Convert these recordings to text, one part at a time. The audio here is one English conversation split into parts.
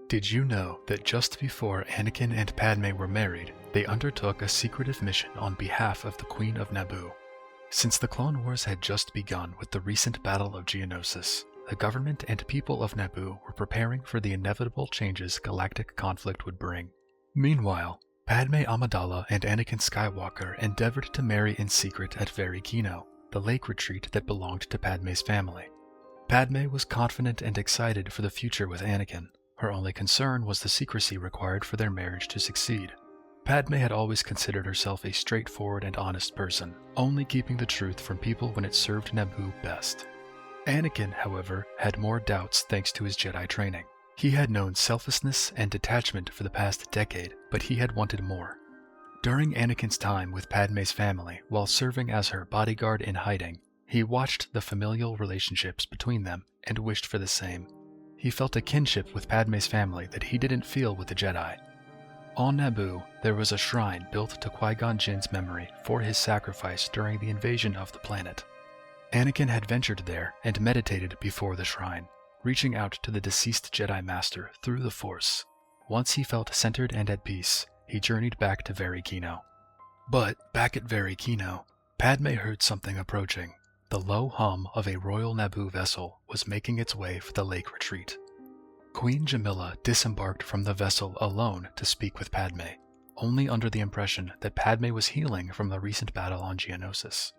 Did you know that just before Anakin and Padme were married, they undertook a secretive mission on behalf of the Queen of Naboo? Since the Clone Wars had just begun with the recent Battle of Geonosis, the government and people of Naboo were preparing for the inevitable changes galactic conflict would bring. Meanwhile, Padme Amidala and Anakin Skywalker endeavored to marry in secret at Very Kino, the lake retreat that belonged to Padme's family. Padme was confident and excited for the future with Anakin. Her only concern was the secrecy required for their marriage to succeed. Padme had always considered herself a straightforward and honest person, only keeping the truth from people when it served Naboo best. Anakin, however, had more doubts thanks to his Jedi training. He had known selflessness and detachment for the past decade, but he had wanted more. During Anakin's time with Padme's family, while serving as her bodyguard in hiding, he watched the familial relationships between them and wished for the same. He felt a kinship with Padme's family that he didn't feel with the Jedi. On Naboo, there was a shrine built to Qui-Gon Jinn's memory for his sacrifice during the invasion of the planet. Anakin had ventured there and meditated before the shrine, reaching out to the deceased Jedi Master through the Force. Once he felt centered and at peace, he journeyed back to Very Kino. But back at Very Kino, Padme heard something approaching. The low hum of a royal Naboo vessel was making its way for the lake retreat. Queen Jamillia disembarked from the vessel alone to speak with Padme, only under the impression that Padme was healing from the recent battle on Geonosis.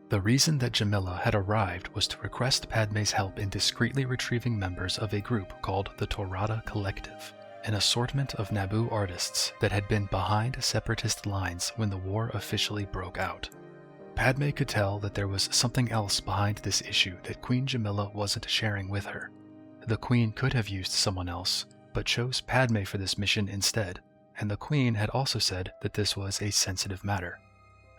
The reason that Jamillia had arrived was to request Padme's help in discreetly retrieving members of a group called the Torada Collective, an assortment of Naboo artists that had been behind separatist lines when the war officially broke out. Padme could tell that there was something else behind this issue that Queen Jamillia wasn't sharing with her. The Queen could have used someone else, but chose Padme for this mission instead, and the Queen had also said that this was a sensitive matter.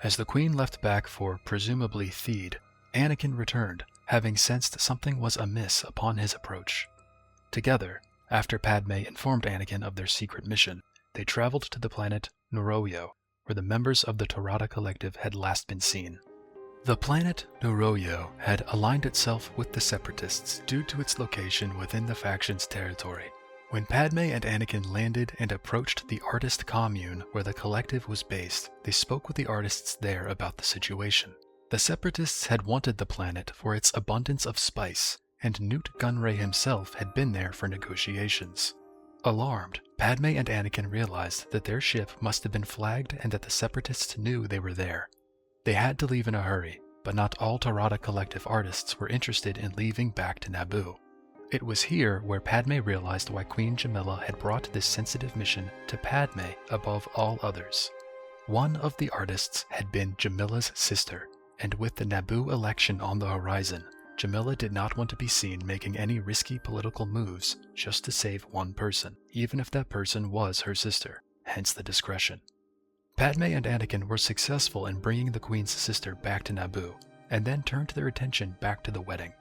As the Queen left back for presumably Theed, Anakin returned, having sensed something was amiss upon his approach. Together, after Padme informed Anakin of their secret mission, they traveled to the planet Nuroyo, where the members of the Torada Collective had last been seen. The planet Nuroyo had aligned itself with the Separatists due to its location within the faction's territory. When Padme and Anakin landed and approached the artist commune where the collective was based, they spoke with the artists there about the situation. The Separatists had wanted the planet for its abundance of spice, and Newt Gunray himself had been there for negotiations. Alarmed, Padme and Anakin realized that their ship must have been flagged and that the Separatists knew they were there. They had to leave in a hurry, but not all Torada Collective artists were interested in leaving back to Naboo. It was here where Padme realized why Queen Jamillia had brought this sensitive mission to Padme above all others. One of the artists had been Jamillia's sister, and with the Naboo election on the horizon, Jamillia did not want to be seen making any risky political moves just to save one person, even if that person was her sister, hence the discretion. Padme and Anakin were successful in bringing the Queen's sister back to Naboo, and then turned their attention back to the wedding.